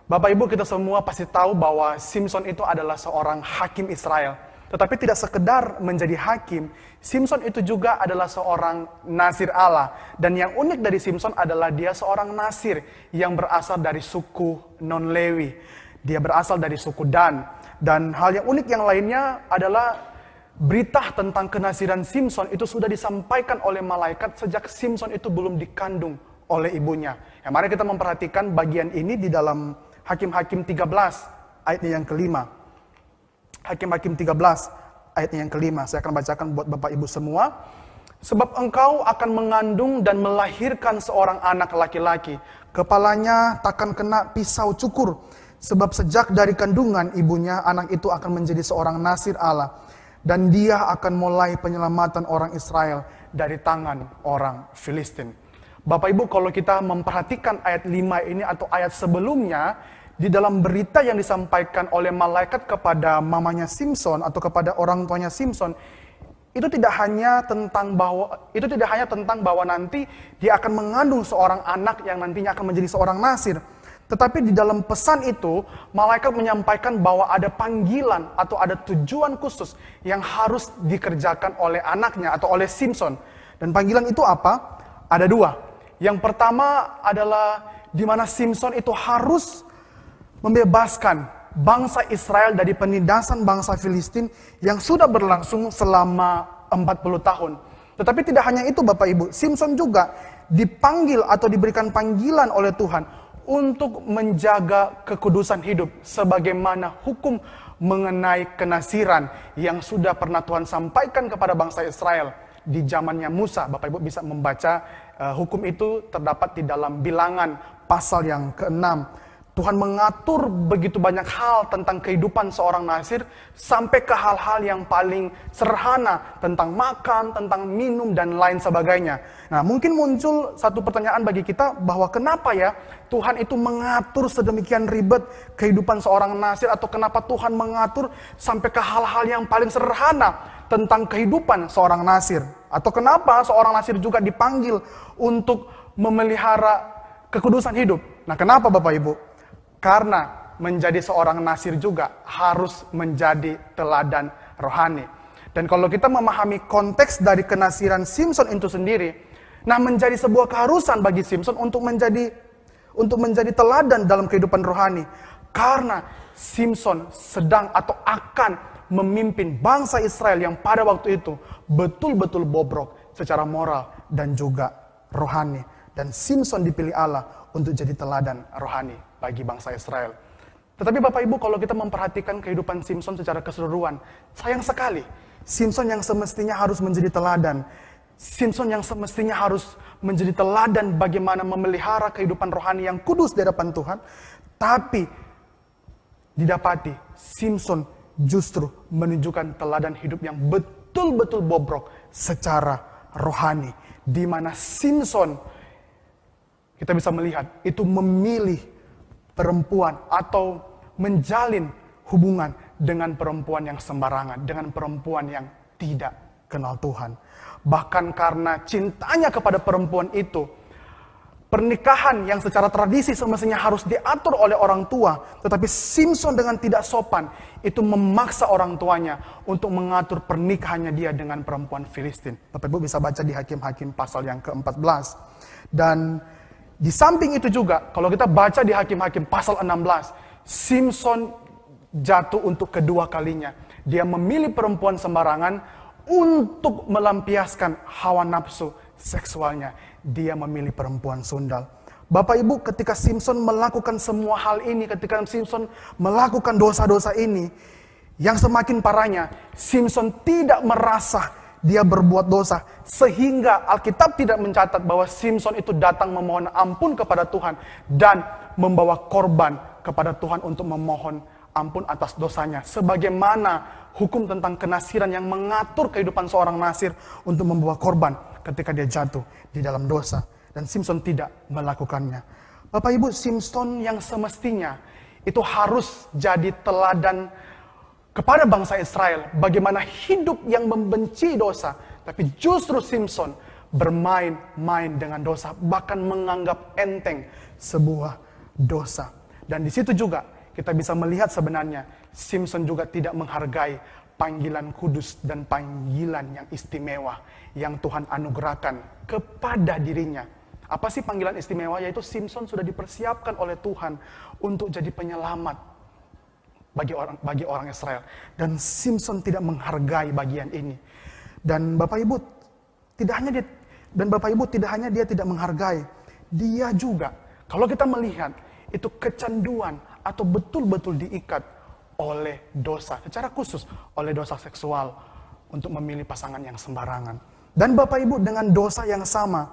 Bapak Ibu, kita semua pasti tahu bahwa Simson itu adalah seorang hakim Israel. Tetapi tidak sekedar menjadi hakim, Simson itu juga adalah seorang Nazir Allah. Dan yang unik dari Simson adalah dia seorang Nazir yang berasal dari suku non-Lewi. Dia berasal dari suku Dan. Dan hal yang unik yang lainnya adalah berita tentang kenasiran Simson itu sudah disampaikan oleh malaikat sejak Simson itu belum dikandung oleh ibunya. Ya, mari kita memperhatikan bagian ini di dalam Hakim-Hakim 13 ayatnya yang kelima. Hakim-Hakim 13 ayatnya yang kelima. Saya akan bacakan buat Bapak Ibu semua. Sebab engkau akan mengandung dan melahirkan seorang anak laki-laki. Kepalanya takkan kena pisau cukur. Sebab sejak dari kandungan ibunya, anak itu akan menjadi seorang Nazir Allah. Dan dia akan mulai penyelamatan orang Israel dari tangan orang Filistin. Bapak Ibu, kalau kita memperhatikan ayat 5 ini atau ayat sebelumnya, di dalam berita yang disampaikan oleh malaikat kepada mamanya Simson atau kepada orang tuanya Simson, itu tidak hanya tentang bahwa nanti dia akan mengandung seorang anak yang nantinya akan menjadi seorang Nazir. Tetapi di dalam pesan itu, malaikat menyampaikan bahwa ada panggilan atau ada tujuan khusus yang harus dikerjakan oleh anaknya atau oleh Simson. Dan panggilan itu apa? Ada dua. Yang pertama adalah di mana Simson itu harus membebaskan bangsa Israel dari penindasan bangsa Filistin yang sudah berlangsung selama 40 tahun. Tetapi tidak hanya itu Bapak Ibu, Simson juga dipanggil atau diberikan panggilan oleh Tuhan untuk menjaga kekudusan hidup sebagaimana hukum mengenai kenasiran yang sudah pernah Tuhan sampaikan kepada bangsa Israel di zamannya Musa. Bapak Ibu bisa membaca hukum itu terdapat di dalam Bilangan pasal yang ke-6. Tuhan mengatur begitu banyak hal tentang kehidupan seorang Nazir sampai ke hal-hal yang paling sederhana tentang makan, tentang minum, dan lain sebagainya. Nah, mungkin muncul satu pertanyaan bagi kita bahwa kenapa ya Tuhan itu mengatur sedemikian ribet kehidupan seorang Nazir, atau kenapa Tuhan mengatur sampai ke hal-hal yang paling sederhana tentang kehidupan seorang Nazir, atau kenapa seorang Nazir juga dipanggil untuk memelihara kekudusan hidup. Nah, kenapa Bapak Ibu? Karena menjadi seorang Nazir juga harus menjadi teladan rohani. Dan kalau kita memahami konteks dari kenasiran Simson itu sendiri, nah menjadi sebuah keharusan bagi Simson untuk menjadi teladan dalam kehidupan rohani. Karena Simson sedang atau akan memimpin bangsa Israel yang pada waktu itu betul-betul bobrok secara moral dan juga rohani. Dan Simson dipilih Allah untuk jadi teladan rohani bagi bangsa Israel. Tetapi Bapak Ibu, kalau kita memperhatikan kehidupan Simson secara keseluruhan, sayang sekali, Simson yang semestinya harus menjadi teladan, Simson yang semestinya harus menjadi teladan bagaimana memelihara kehidupan rohani yang kudus di hadapan Tuhan, tapi didapati Simson justru menunjukkan teladan hidup yang betul-betul bobrok secara rohani, di mana Simson, kita bisa melihat, itu memilih perempuan atau menjalin hubungan dengan perempuan yang sembarangan, dengan perempuan yang tidak kenal Tuhan. Bahkan karena cintanya kepada perempuan itu, pernikahan yang secara tradisi semestinya harus diatur oleh orang tua, tetapi Simson dengan tidak sopan itu memaksa orang tuanya untuk mengatur pernikahannya dia dengan perempuan Filistin. Bapak Ibu bisa baca di Hakim-Hakim pasal yang ke-14. Dan di samping itu juga, kalau kita baca di Hakim-Hakim pasal 16, Simson jatuh untuk kedua kalinya. Dia memilih perempuan sembarangan untuk melampiaskan hawa nafsu seksualnya. Dia memilih perempuan sundal. Bapak Ibu, ketika Simson melakukan semua hal ini, ketika Simson melakukan dosa-dosa ini, yang semakin parahnya, Simson tidak merasa dia berbuat dosa, sehingga Alkitab tidak mencatat bahwa Simson itu datang memohon ampun kepada Tuhan dan membawa korban kepada Tuhan untuk memohon ampun atas dosanya. Sebagaimana hukum tentang kenasiran yang mengatur kehidupan seorang Nazir untuk membawa korban ketika dia jatuh di dalam dosa. Dan Simson tidak melakukannya. Bapak Ibu, Simson yang semestinya itu harus jadi teladan kepada bangsa Israel, bagaimana hidup yang membenci dosa. Tapi justru Simson bermain-main dengan dosa, bahkan menganggap enteng sebuah dosa. Dan di situ juga kita bisa melihat sebenarnya Simson juga tidak menghargai panggilan kudus dan panggilan yang istimewa yang Tuhan anugerahkan kepada dirinya. Apa sih panggilan istimewa? Yaitu Simson sudah dipersiapkan oleh Tuhan untuk jadi penyelamat bagi orang Israel. Dan Simson tidak menghargai bagian ini. Dan Bapak Ibu tidak hanya dia tidak menghargai, dia juga kalau kita melihat itu kecanduan atau betul-betul diikat oleh dosa, secara khusus oleh dosa seksual untuk memilih pasangan yang sembarangan. Dan Bapak Ibu dengan dosa yang sama,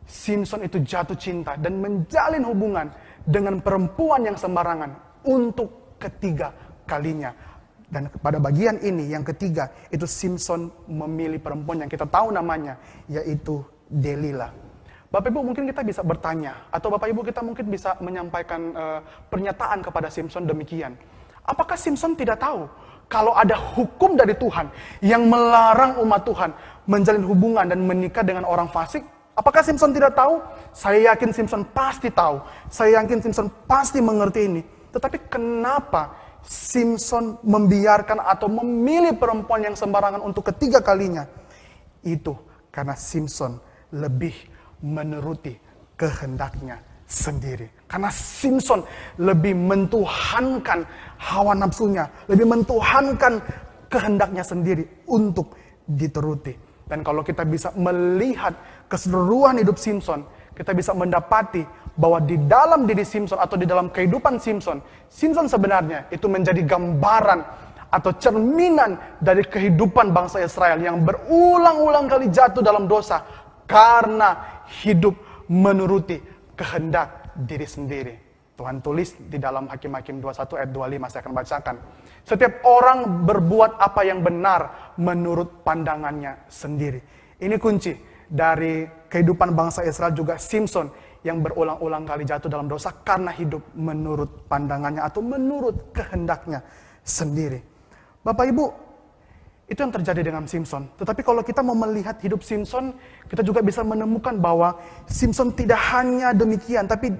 Simson itu jatuh cinta dan menjalin hubungan dengan perempuan yang sembarangan untuk ketiga kalinya. Dan pada bagian ini yang ketiga itu Simson memilih perempuan yang kita tahu namanya, yaitu Delila. Bapak Ibu mungkin kita bisa bertanya, atau Bapak Ibu kita mungkin bisa menyampaikan pernyataan kepada Simson demikian. Apakah Simson tidak tahu kalau ada hukum dari Tuhan yang melarang umat Tuhan menjalin hubungan dan menikah dengan orang fasik? Apakah Simson tidak tahu? Saya yakin Simson pasti tahu. Saya yakin Simson pasti mengerti ini. Tetapi kenapa Simson membiarkan atau memilih perempuan yang sembarangan untuk ketiga kalinya? Itu karena Simson lebih menuruti kehendaknya sendiri. Karena Simson lebih mentuhankan hawa nafsunya, lebih mentuhankan kehendaknya sendiri untuk dituruti. Dan kalau kita bisa melihat keseluruhan hidup Simson, kita bisa mendapati bahwa di dalam diri Simson atau di dalam kehidupan Simson sebenarnya itu menjadi gambaran atau cerminan dari kehidupan bangsa Israel yang berulang-ulang kali jatuh dalam dosa karena hidup menuruti kehendak diri sendiri. Tuhan tulis di dalam Hakim-Hakim 21 ayat 25, saya akan bacakan. Setiap orang berbuat apa yang benar menurut pandangannya sendiri. Ini kunci dari kehidupan bangsa Israel, juga Simson yang berulang-ulang kali jatuh dalam dosa karena hidup menurut pandangannya atau menurut kehendaknya sendiri. Bapak Ibu, itu yang terjadi dengan Simson. Tetapi kalau kita mau melihat hidup Simson, kita juga bisa menemukan bahwa Simson tidak hanya demikian, tapi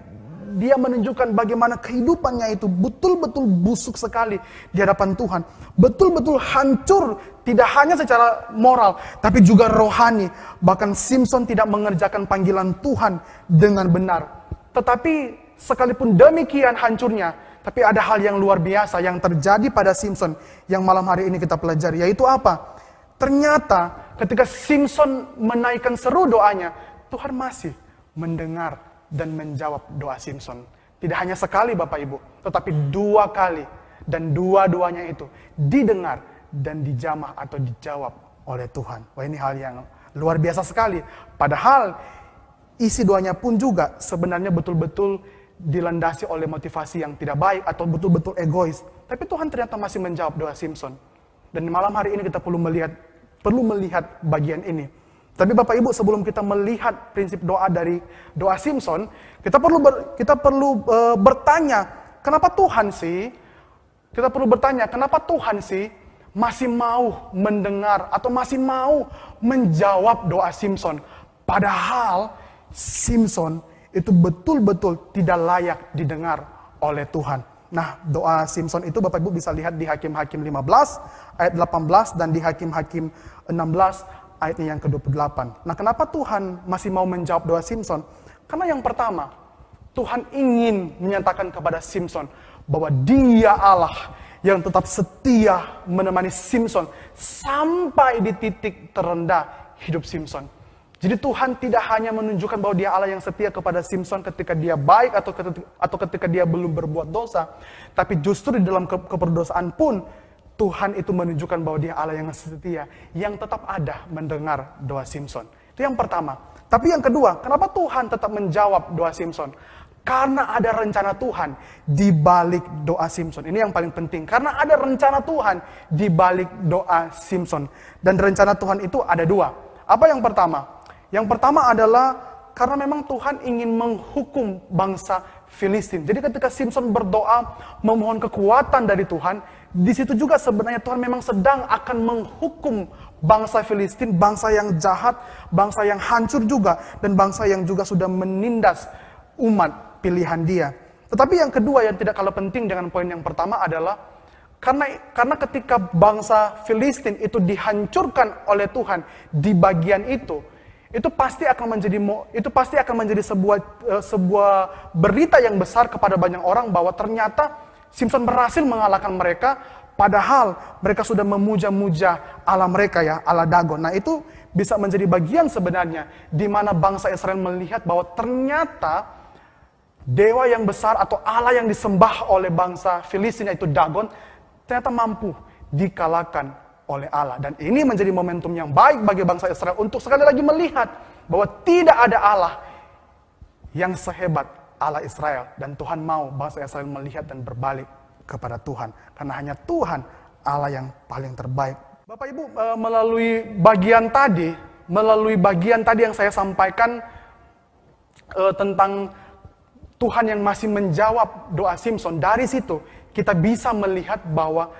dia menunjukkan bagaimana kehidupannya itu betul-betul busuk sekali di hadapan Tuhan. Betul-betul hancur, tidak hanya secara moral, tapi juga rohani. Bahkan Simson tidak mengerjakan panggilan Tuhan dengan benar. Tetapi sekalipun demikian hancurnya, tapi ada hal yang luar biasa yang terjadi pada Simson yang malam hari ini kita pelajari. Yaitu apa? Ternyata ketika Simson menaikkan seru doanya, Tuhan masih mendengar dan menjawab doa Simson. Tidak hanya sekali Bapak Ibu, tetapi 2 kali. Dan dua-duanya itu didengar dan dijamah atau dijawab oleh Tuhan. Wah, ini hal yang luar biasa sekali. Padahal isi doanya pun juga sebenarnya betul-betul dilandasi oleh motivasi yang tidak baik atau betul-betul egois. Tapi Tuhan ternyata masih menjawab doa Simson. Dan malam hari ini kita perlu melihat bagian ini. Tapi Bapak Ibu, sebelum kita melihat prinsip doa dari doa Simson, kita perlu bertanya, kenapa Tuhan sih? Kita perlu bertanya, kenapa Tuhan sih masih mau mendengar atau masih mau menjawab doa Simson? Padahal Simson itu betul-betul tidak layak didengar oleh Tuhan. Nah, doa Simson itu Bapak Ibu bisa lihat di Hakim-Hakim 15 ayat 18 dan di Hakim-Hakim 16 ayatnya yang ke-28. Nah, kenapa Tuhan masih mau menjawab doa Simson? Karena yang pertama, Tuhan ingin menyatakan kepada Simson bahwa Dia Allah yang tetap setia menemani Simson sampai di titik terendah hidup Simson. Jadi Tuhan tidak hanya menunjukkan bahwa Dia Allah yang setia kepada Simson ketika dia baik atau ketika dia belum berbuat dosa, tapi justru di dalam keperdosaan pun Tuhan itu menunjukkan bahwa Dia Allah yang setia, yang tetap ada mendengar doa Simson. Itu yang pertama. Tapi yang kedua, kenapa Tuhan tetap menjawab doa Simson? Karena ada rencana Tuhan di balik doa Simson. Ini yang paling penting. Karena ada rencana Tuhan di balik doa Simson. Dan rencana Tuhan itu ada 2. Apa yang pertama? Yang pertama adalah karena memang Tuhan ingin menghukum bangsa Filistin. Jadi ketika Simson berdoa memohon kekuatan dari Tuhan, di situ juga sebenarnya Tuhan memang sedang akan menghukum bangsa Filistin, bangsa yang jahat, bangsa yang hancur juga, dan bangsa yang juga sudah menindas umat pilihan dia. Tetapi yang kedua yang tidak kalah penting dengan poin yang pertama adalah karena ketika bangsa Filistin itu dihancurkan oleh Tuhan di bagian itu pasti akan menjadi sebuah berita yang besar kepada banyak orang bahwa ternyata Simson berhasil mengalahkan mereka, padahal mereka sudah memuja-muja Allah mereka ya, Allah Dagon. Nah, itu bisa menjadi bagian sebenarnya di mana bangsa Israel melihat bahwa ternyata dewa yang besar atau Allah yang disembah oleh bangsa Filistin yaitu Dagon ternyata mampu dikalahkan oleh Allah. Dan ini menjadi momentum yang baik bagi bangsa Israel untuk sekali lagi melihat bahwa tidak ada Allah yang sehebat Allah Israel. Dan Tuhan mau bangsa Israel melihat dan berbalik kepada Tuhan. Karena hanya Tuhan Allah yang paling terbaik. Bapak Ibu, melalui bagian tadi yang saya sampaikan tentang Tuhan yang masih menjawab doa Simson, dari situ kita bisa melihat bahwa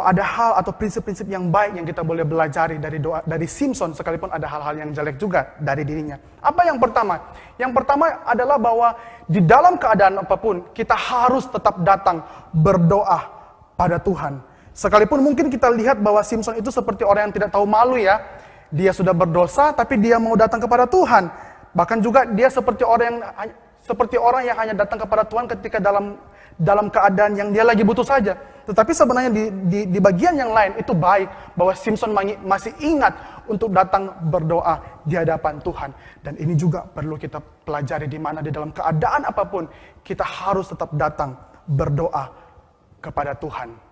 ada hal atau prinsip-prinsip yang baik yang kita boleh belajari dari Simson, sekalipun ada hal-hal yang jelek juga dari dirinya. Apa yang pertama? Yang pertama adalah bahwa di dalam keadaan apapun kita harus tetap datang berdoa pada Tuhan. Sekalipun mungkin kita lihat bahwa Simson itu seperti orang yang tidak tahu malu ya. Dia sudah berdosa tapi dia mau datang kepada Tuhan. Bahkan juga dia seperti orang yang hanya datang kepada Tuhan ketika dalam keadaan yang dia lagi butuh saja. Tetapi sebenarnya di bagian yang lain itu baik bahwa Simson masih ingat untuk datang berdoa di hadapan Tuhan. Dan ini juga perlu kita pelajari di mana di dalam keadaan apapun kita harus tetap datang berdoa kepada Tuhan.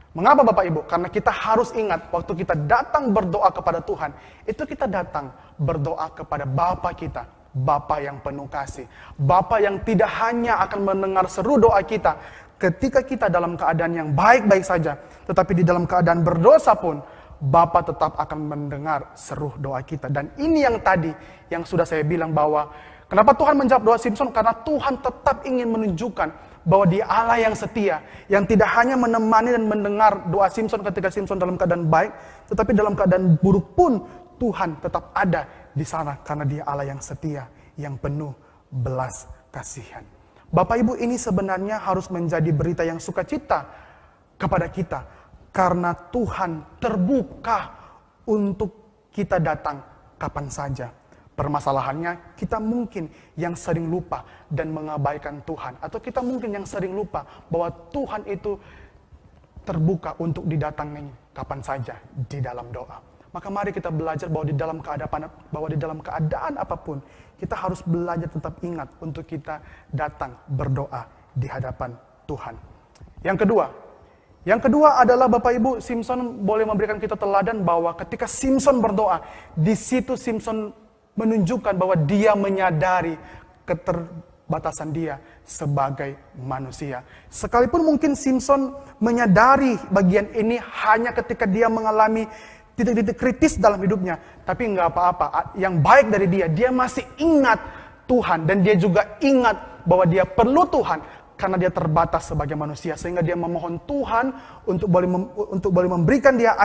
Mengapa Bapak Ibu? Karena kita harus ingat waktu kita datang berdoa kepada Tuhan, itu kita datang berdoa kepada Bapa kita. Bapa yang penuh kasih, Bapa yang tidak hanya akan mendengar seru doa kita ketika kita dalam keadaan yang baik-baik saja, tetapi di dalam keadaan berdosa pun Bapa tetap akan mendengar seru doa kita. Dan ini yang tadi yang sudah saya bilang bahwa kenapa Tuhan menjawab doa Simson, karena Tuhan tetap ingin menunjukkan bahwa Dia Allah yang setia, yang tidak hanya menemani dan mendengar doa Simson ketika Simson dalam keadaan baik, tetapi dalam keadaan buruk pun Tuhan tetap ada di sana karena Dia Allah yang setia, yang penuh belas kasihan. Bapak Ibu, ini sebenarnya harus menjadi berita yang sukacita kepada kita karena Tuhan terbuka untuk kita datang kapan saja. Permasalahannya kita mungkin yang sering lupa dan mengabaikan Tuhan, atau kita mungkin yang sering lupa bahwa Tuhan itu terbuka untuk didatangi kapan saja di dalam doa. Maka mari kita belajar bahwa di dalam keadaan apapun kita harus belajar tetap ingat untuk kita datang berdoa di hadapan Tuhan. Yang kedua adalah Bapak Ibu, Simson boleh memberikan kita teladan bahwa ketika Simson berdoa, di situ Simson menunjukkan bahwa dia menyadari keterbatasan dia sebagai manusia. Sekalipun mungkin Simson menyadari bagian ini hanya ketika dia mengalami titik-titik kritis dalam hidupnya, tapi nggak apa-apa. Yang baik dari dia masih ingat Tuhan, dan dia juga ingat bahwa dia perlu Tuhan karena dia terbatas sebagai manusia, sehingga dia memohon Tuhan untuk boleh memberikan dia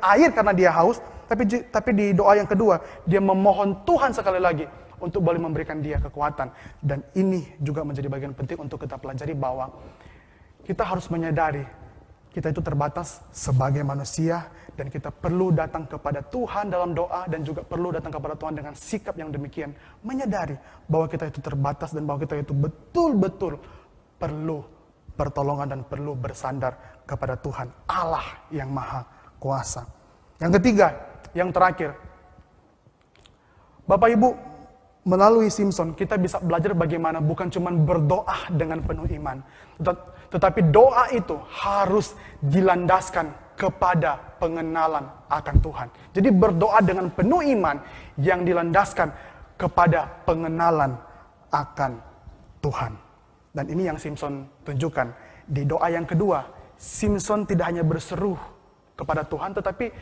air karena dia haus. Tapi di doa yang kedua dia memohon Tuhan sekali lagi untuk boleh memberikan dia kekuatan. Dan ini juga menjadi bagian penting untuk kita pelajari bahwa kita harus menyadari kita itu terbatas sebagai manusia, dan kita perlu datang kepada Tuhan dalam doa, dan juga perlu datang kepada Tuhan dengan sikap yang demikian, menyadari bahwa kita itu terbatas dan bahwa kita itu betul-betul perlu pertolongan dan perlu bersandar kepada Tuhan Allah yang Maha Kuasa. Yang ketiga, yang terakhir, Bapak Ibu, melalui Simson kita bisa belajar bagaimana bukan cuma berdoa dengan penuh iman, tetapi doa itu harus dilandaskan kepada pengenalan akan Tuhan. Jadi berdoa dengan penuh iman yang dilandaskan kepada pengenalan akan Tuhan. Dan ini yang Simson tunjukkan. Di doa yang kedua, Simson tidak hanya berseru kepada Tuhan, tetapi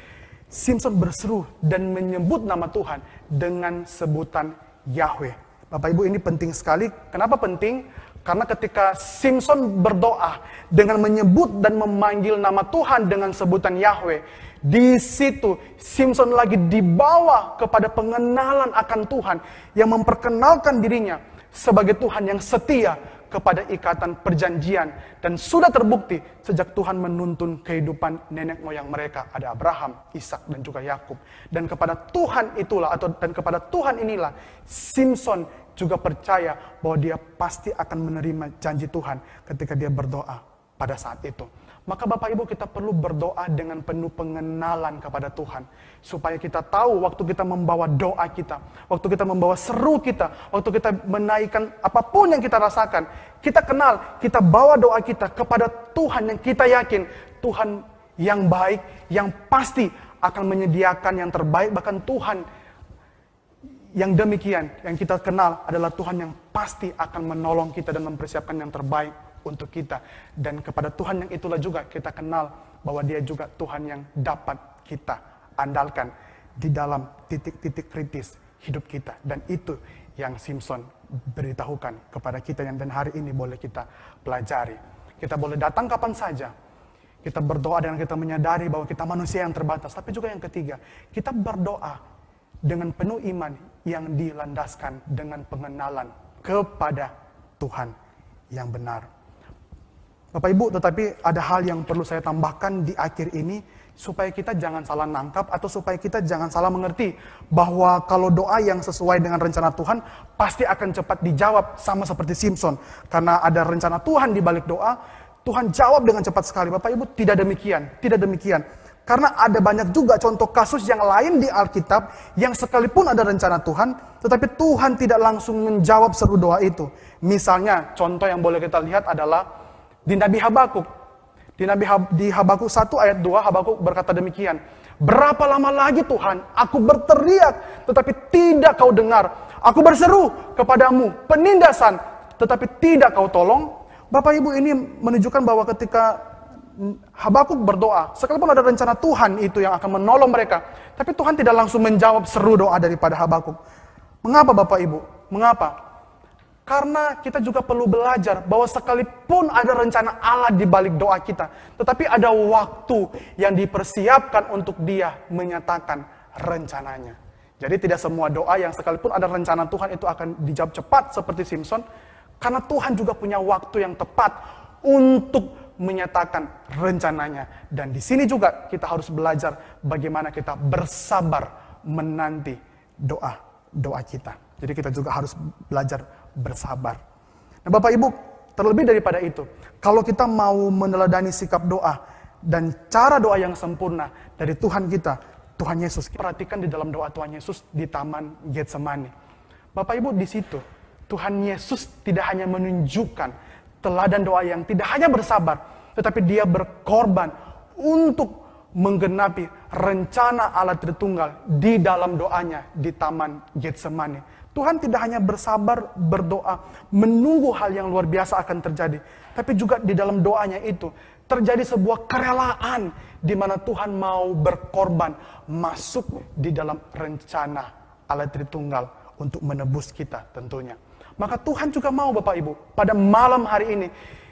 Simson berseru dan menyebut nama Tuhan dengan sebutan Yahweh. Bapak Ibu, ini penting sekali. Kenapa penting? Karena ketika Simson berdoa dengan menyebut dan memanggil nama Tuhan dengan sebutan Yahweh, Di situ Simson lagi dibawa kepada pengenalan akan Tuhan yang memperkenalkan dirinya sebagai Tuhan yang setia kepada ikatan perjanjian. Dan sudah terbukti sejak Tuhan menuntun kehidupan nenek moyang mereka. Ada Abraham, Ishak, dan juga Yakub. Dan kepada Tuhan itulah, dan kepada Tuhan inilah, Simson juga percaya bahwa dia pasti akan menerima janji Tuhan ketika dia berdoa pada saat itu. Maka Bapak Ibu, kita perlu berdoa dengan penuh pengenalan kepada Tuhan. Supaya kita tahu waktu kita membawa doa kita, waktu kita membawa seru kita, waktu kita menaikkan apapun yang kita rasakan, kita kenal, kita bawa doa kita kepada Tuhan yang kita yakin, Tuhan yang baik, yang pasti akan menyediakan yang terbaik. Bahkan Tuhan yang demikian, yang kita kenal adalah Tuhan yang pasti akan menolong kita dan mempersiapkan yang terbaik untuk kita. Dan kepada Tuhan yang itulah juga kita kenal bahwa dia juga Tuhan yang dapat kita andalkan di dalam titik-titik kritis hidup kita. Dan itu yang Simson beritahukan kepada kita yang dan hari ini boleh kita pelajari. Kita boleh datang kapan saja. Kita berdoa dengan kita menyadari bahwa kita manusia yang terbatas. Tapi juga yang ketiga, kita berdoa dengan penuh iman yang dilandaskan dengan pengenalan kepada Tuhan yang benar. Bapak Ibu, tetapi ada hal yang perlu saya tambahkan di akhir ini, supaya kita jangan salah nangkap atau supaya kita jangan salah mengerti bahwa kalau doa yang sesuai dengan rencana Tuhan pasti akan cepat dijawab sama seperti Simson. Karena ada rencana Tuhan di balik doa, Tuhan jawab dengan cepat sekali. Bapak Ibu, tidak demikian, tidak demikian. Karena ada banyak juga contoh kasus yang lain di Alkitab yang sekalipun ada rencana Tuhan, tetapi Tuhan tidak langsung menjawab seru doa itu. Misalnya, contoh yang boleh kita lihat adalah di Nabi Habakuk. Di Habakuk 1 ayat 2, Habakuk berkata demikian. Berapa lama lagi Tuhan, aku berteriak, tetapi tidak kau dengar. Aku berseru kepadamu, penindasan, tetapi tidak kau tolong. Bapak Ibu, ini menunjukkan bahwa ketika Habakuk berdoa, sekalipun ada rencana Tuhan itu yang akan menolong mereka, tapi Tuhan tidak langsung menjawab seru doa daripada Habakuk. Mengapa Bapak Ibu? Mengapa? Karena kita juga perlu belajar bahwa sekalipun ada rencana Allah di balik doa kita, tetapi ada waktu yang dipersiapkan untuk dia menyatakan rencananya. Jadi tidak semua doa yang sekalipun ada rencana Tuhan itu akan dijawab cepat seperti Simson, karena Tuhan juga punya waktu yang tepat untuk menyatakan rencananya. Dan di sini juga kita harus belajar bagaimana kita bersabar menanti doa kita. Jadi kita juga harus belajar bersabar. Nah Bapak Ibu, terlebih daripada itu, kalau kita mau meneladani sikap doa dan cara doa yang sempurna dari Tuhan kita, Tuhan Yesus. Perhatikan di dalam doa Tuhan Yesus di Taman Getsemani. Bapak Ibu, di situ Tuhan Yesus tidak hanya menunjukkan teladan doa yang tidak hanya bersabar, tetapi dia berkorban untuk menggenapi rencana Allah Tritunggal di dalam doanya di Taman Getsemani. Tuhan tidak hanya bersabar berdoa, menunggu hal yang luar biasa akan terjadi, tapi juga di dalam doanya itu terjadi sebuah kerelaan di mana Tuhan mau berkorban masuk di dalam rencana Allah Tritunggal untuk menebus kita tentunya. Maka Tuhan juga mau Bapak Ibu, pada malam hari ini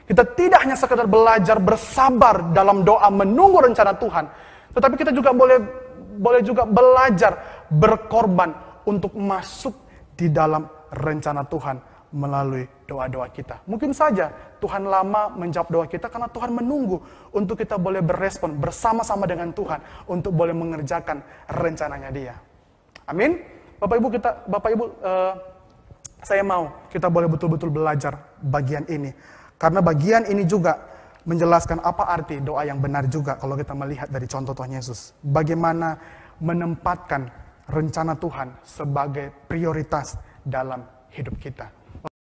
kita tidak hanya sekedar belajar bersabar dalam doa menunggu rencana Tuhan, tetapi kita juga boleh juga belajar berkorban untuk masuk di dalam rencana Tuhan melalui doa-doa kita. Mungkin saja Tuhan lama menjawab doa kita karena Tuhan menunggu untuk kita boleh berespon bersama-sama dengan Tuhan untuk boleh mengerjakan rencananya Dia. Amin. Bapak Ibu, saya mau kita boleh betul-betul belajar bagian ini, karena bagian ini juga menjelaskan apa arti doa yang benar juga kalau kita melihat dari contoh Tuhan Yesus. Bagaimana menempatkan rencana Tuhan sebagai prioritas dalam hidup kita.